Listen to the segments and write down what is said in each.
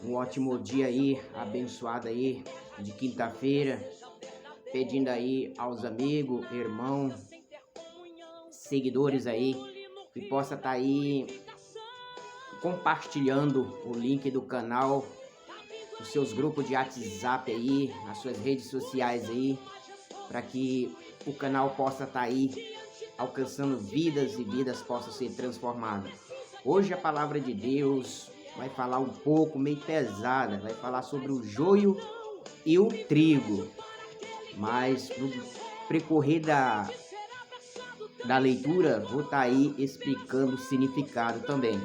Um ótimo dia aí, abençoado aí, de quinta-feira. Pedindo aí aos amigos, irmãos, seguidores aí, que possa estar aí compartilhando o link do canal, nos seus grupos de WhatsApp aí, nas suas redes sociais aí, para que o canal possa estar aí alcançando vidas e vidas possam ser transformadas. Hoje a palavra de Deus vai falar um pouco, meio pesada, vai falar sobre o joio e o trigo. Mas no percorrer da leitura, vou estar aí explicando o significado também.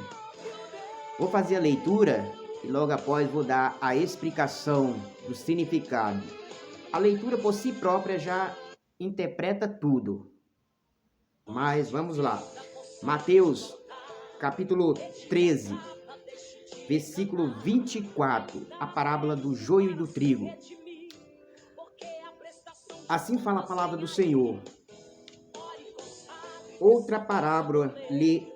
Vou fazer a leitura e logo após vou dar a explicação do significado. A leitura por si própria já interpreta tudo. Mas vamos lá. Mateus, capítulo 13, versículo 24, a parábola do joio e do trigo. Assim fala a palavra do Senhor. Outra parábola lhe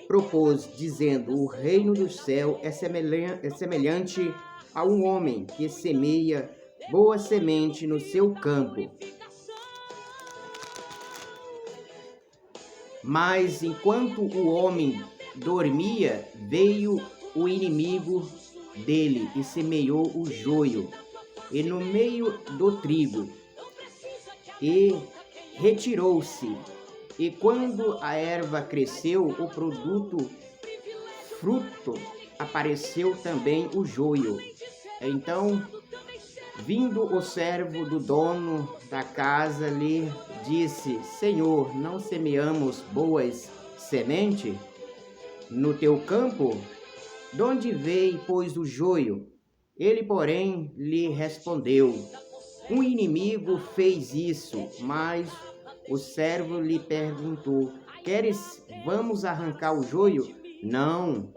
propôs, dizendo: o reino do céu é semelhante a um homem que semeia boa semente no seu campo. Mas enquanto o homem dormia, veio o inimigo dele e semeou o joio e no meio do trigo, e retirou-se. E quando a erva cresceu, o fruto, apareceu também o joio. Então, vindo o servo do dono da casa, lhe disse: Senhor, não semeamos boas sementes no teu campo? De onde veio, pois, o joio? Ele, porém, lhe respondeu: um inimigo fez isso. Mas o servo lhe perguntou: queres vamos arrancar o joio? Não,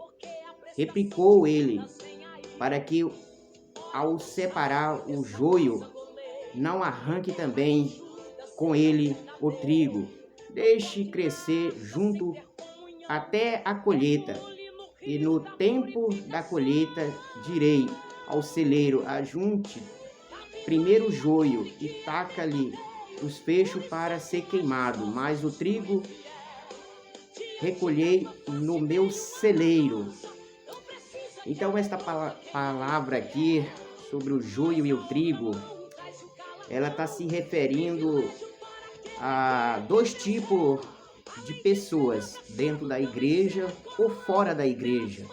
replicou ele, para que ao separar o joio, não arranque também com ele o trigo. Deixe crescer junto até a colheita. E no tempo da colheita direi ao celeiro: ajunte primeiro o joio e taca-lhe os feixes para ser queimado, mas o trigo recolhei no meu celeiro. Então esta palavra aqui sobre o joio e o trigo, ela está se referindo a dois tipos de pessoas dentro da igreja ou fora da igreja.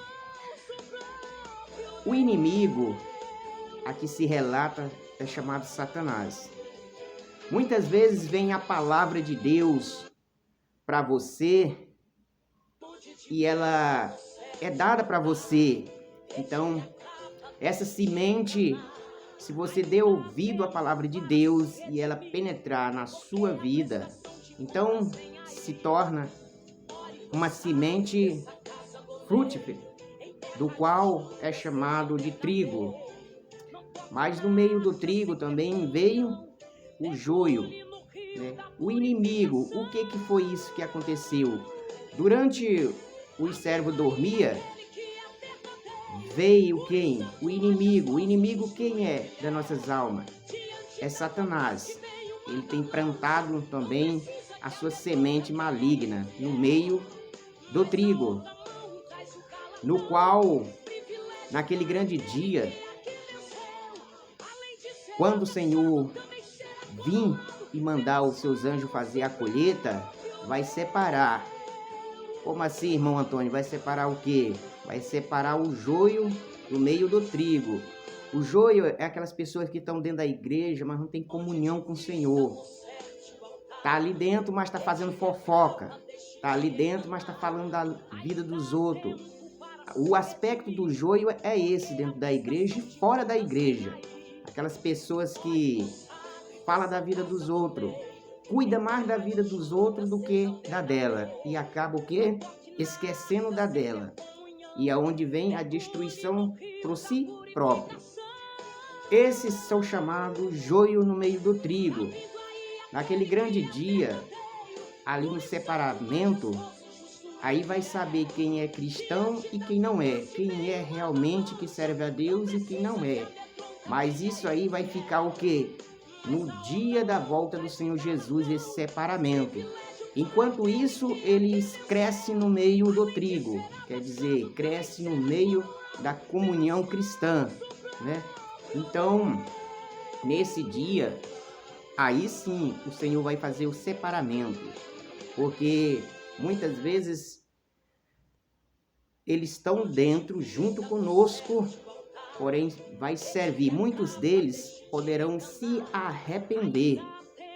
O inimigo, aqui se relata, é chamado Satanás. Muitas vezes vem a palavra de Deus para você e ela é dada para você. Então, essa semente, se você der ouvido à palavra de Deus e ela penetrar na sua vida, então se torna uma semente frutífera, do qual é chamado de trigo. Mas no meio do trigo também veio o joio, né? O inimigo, o que foi isso que aconteceu? Durante o servo dormia, veio quem? O inimigo. O inimigo quem é das nossas almas? É Satanás. Ele tem plantado também a sua semente maligna no meio do trigo, no qual, naquele grande dia, quando o Senhor vir e mandar os seus anjos fazer a colheita, vai separar. Como assim, irmão Antônio? Vai separar o quê? Vai separar o joio do meio do trigo. O joio é aquelas pessoas que estão dentro da igreja, mas não tem comunhão com o Senhor. Tá ali dentro, mas está fazendo fofoca. Tá ali dentro, mas está falando da vida dos outros. O aspecto do joio é esse, dentro da igreja e fora da igreja. Aquelas pessoas que falam da vida dos outros, cuida mais da vida dos outros do que da dela. E acaba o quê? Esquecendo da dela. E aonde vem a destruição por si próprio. Esses são chamados joio no meio do trigo. Naquele grande dia, ali no separamento, Aí vai saber quem é cristão e quem não é, quem é realmente que serve a Deus e quem não é. Mas isso aí vai ficar o quê? No dia da volta do Senhor Jesus, esse separamento. Enquanto isso, eles crescem no meio do trigo, quer dizer, cresce no meio da comunhão cristã, né? Então, nesse dia, aí sim o Senhor vai fazer o separamento, porque muitas vezes eles estão dentro junto conosco, porém vai servir. Muitos deles poderão se arrepender,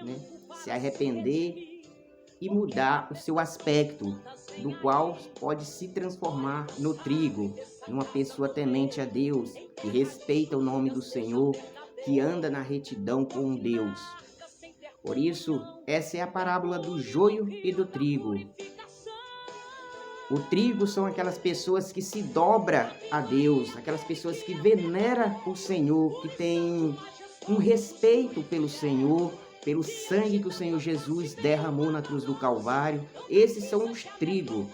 né? Se arrepender e mudar o seu aspecto, do qual pode se transformar no trigo, numa pessoa temente a Deus, que respeita o nome do Senhor, que anda na retidão com Deus. Por isso, essa é a parábola do joio e do trigo. O trigo são aquelas pessoas que se dobram a Deus, aquelas pessoas que veneram o Senhor, que têm um respeito pelo Senhor, pelo sangue que o Senhor Jesus derramou na cruz do Calvário. Esses são os trigos.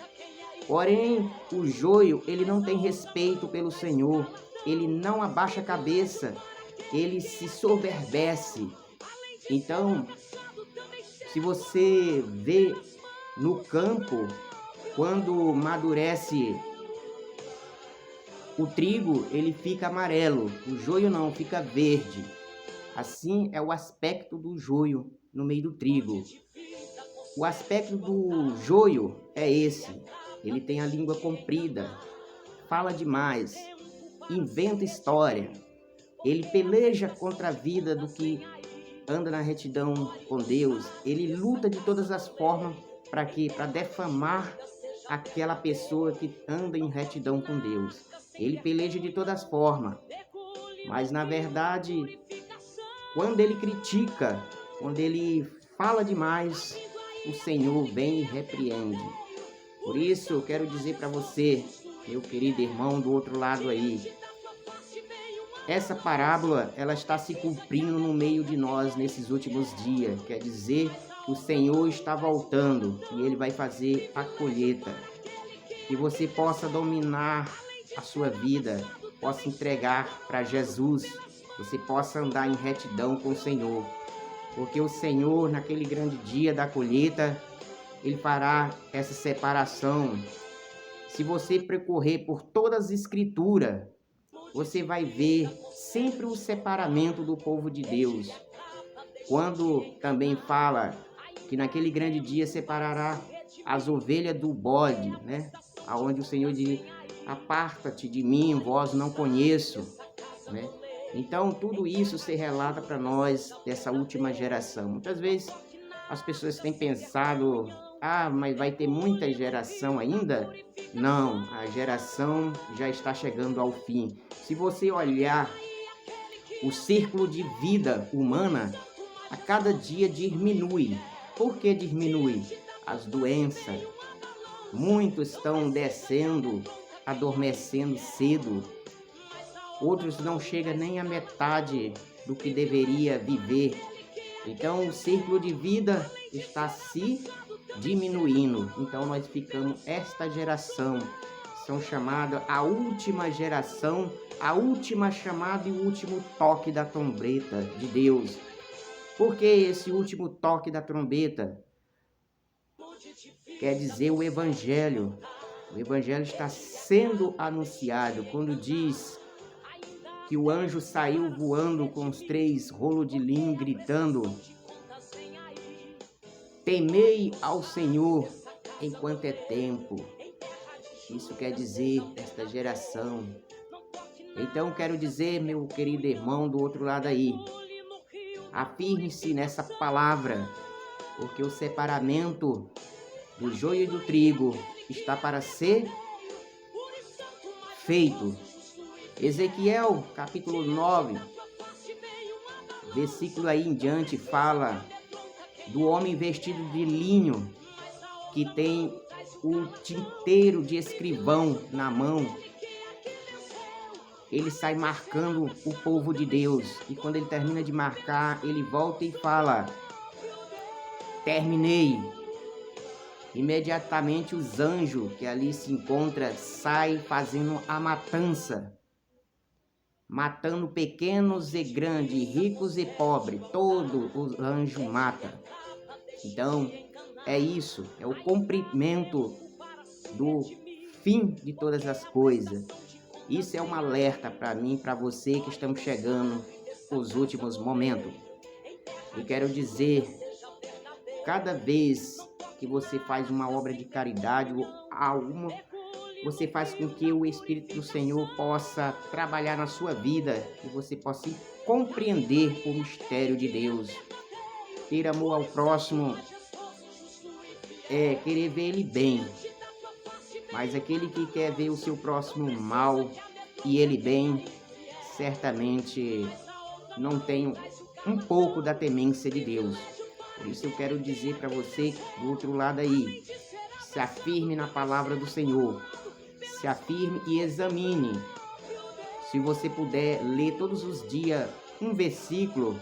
Porém, o joio, ele não tem respeito pelo Senhor, ele não abaixa a cabeça, ele se soberbece. Então, se você vê no campo, quando amadurece o trigo, ele fica amarelo, o joio não, fica verde. Assim é o aspecto do joio no meio do trigo. O aspecto do joio é esse. Ele tem a língua comprida, fala demais, inventa história. Ele peleja contra a vida do que anda na retidão com Deus. Ele luta de todas as formas para quê? Para defamar aquela pessoa que anda em retidão com Deus. Ele peleja de todas as formas. Mas na verdade, quando ele critica, quando ele fala demais, o Senhor vem e repreende. Por isso eu quero dizer para você, meu querido irmão do outro lado aí, essa parábola ela está se cumprindo no meio de nós nesses últimos dias. Quer dizer que o Senhor está voltando e Ele vai fazer a colheita. Que você possa dominar a sua vida, possa entregar para Jesus, você possa andar em retidão com o Senhor. Porque o Senhor, naquele grande dia da colheita, Ele fará essa separação. Se você percorrer por todas as escrituras, você vai ver sempre o separamento do povo de Deus. Quando também fala que naquele grande dia separará as ovelhas do bode, né? Aonde o Senhor diz, aparta-te de mim, vós não conheço, né? Então, tudo isso se relata para nós dessa última geração. Muitas vezes as pessoas têm pensado, mas vai ter muita geração ainda? Não, a geração já está chegando ao fim. Se você olhar o círculo de vida humana, a cada dia diminui. Por que diminui? As doenças. Muitos estão descendo, adormecendo cedo. Outros não chegam nem à metade do que deveria viver. Então o círculo de vida está se diminuindo. Então nós ficamos, esta geração, são chamadas a última geração, a última chamada e o último toque da trombeta de Deus. Por que esse último toque da trombeta? Quer dizer o Evangelho. O Evangelho está sendo anunciado quando diz que o anjo saiu voando com os 3 rolos de linho, gritando: temei ao Senhor enquanto é tempo. Isso quer dizer esta geração. Então quero dizer, meu querido irmão do outro lado aí, afirme-se nessa palavra, porque o separamento do joio e do trigo está para ser feito. Ezequiel, capítulo 9, versículo aí em diante, fala do homem vestido de linho, que tem o tinteiro de escrivão na mão. Ele sai marcando o povo de Deus, e quando ele termina de marcar, ele volta e fala: terminei. imediatamente os anjos que ali se encontram saem fazendo a matança, matando pequenos e grandes, ricos e pobres, todo o anjo mata. Então, é isso, é o cumprimento do fim de todas as coisas. Isso é um alerta para mim, para você que estamos chegando nos últimos momentos. Eu quero dizer, cada vez que você faz uma obra de caridade ou alguma, você faz com que o Espírito do Senhor possa trabalhar na sua vida e você possa compreender o mistério de Deus. Ter amor ao próximo é querer ver ele bem, mas aquele que quer ver o seu próximo mal e ele bem, certamente não tem um pouco da temência de Deus. Por isso eu quero dizer para você do outro lado aí, se afirme na palavra do Senhor, se afirme e examine. Se você puder ler todos os dias um versículo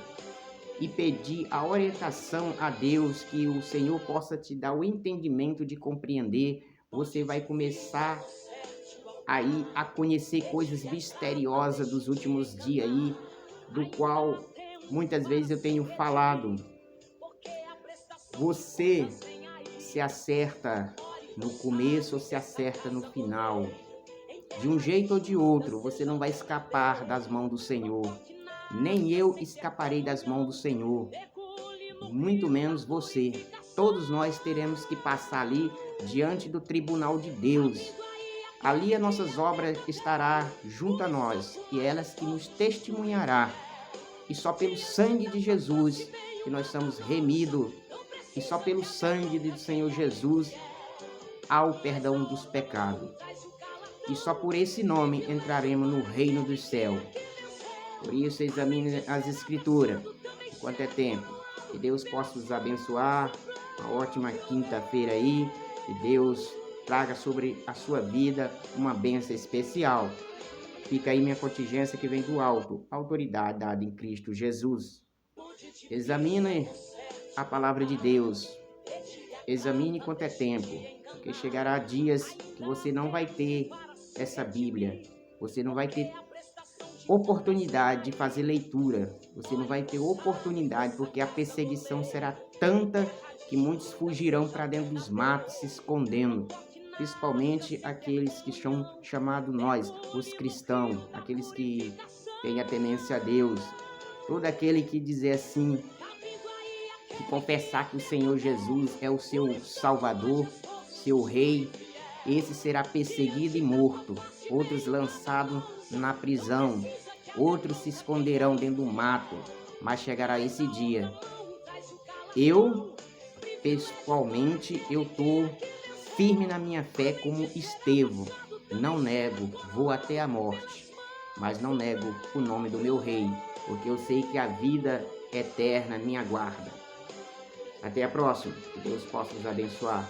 e pedir a orientação a Deus, que o Senhor possa te dar o entendimento de compreender, você vai começar aí a conhecer coisas misteriosas dos últimos dias aí, do qual muitas vezes eu tenho falado. Você se acerta no começo ou se acerta no final. De um jeito ou de outro, você não vai escapar das mãos do Senhor. Nem eu escaparei das mãos do Senhor. Muito menos você. Todos nós teremos que passar ali diante do tribunal de Deus. Ali as nossas obras estará junto a nós e elas que nos testemunhará. E só pelo sangue de Jesus que nós somos remidos. E só pelo sangue do Senhor Jesus há o perdão dos pecados. E só por esse nome entraremos no reino dos céus. Por isso examine as escrituras, enquanto é tempo. Que Deus possa os abençoar. Uma ótima quinta-feira aí. Que Deus traga sobre a sua vida uma bênção especial. Fica aí minha contingência que vem do alto, autoridade dada em Cristo Jesus. Examine a palavra de Deus. Examine quanto é tempo, porque chegará dias que você não vai ter essa Bíblia. Você não vai ter oportunidade de fazer leitura. Você não vai ter oportunidade, porque a perseguição será tanta que muitos fugirão para dentro dos matos, se escondendo. Principalmente aqueles que são chamados nós, os cristãos, aqueles que têm a temência a Deus. Todo aquele que dizer assim, que confessar que o Senhor Jesus é o seu Salvador, seu Rei, esse será perseguido e morto. Outros lançados na prisão, outros se esconderão dentro do mato, mas chegará esse dia. Eu, pessoalmente, eu estou firme na minha fé como Estevão. Não nego, vou até a morte, mas não nego o nome do meu Rei, porque eu sei que a vida eterna me aguarda. Até a próxima. Que Deus possa nos abençoar.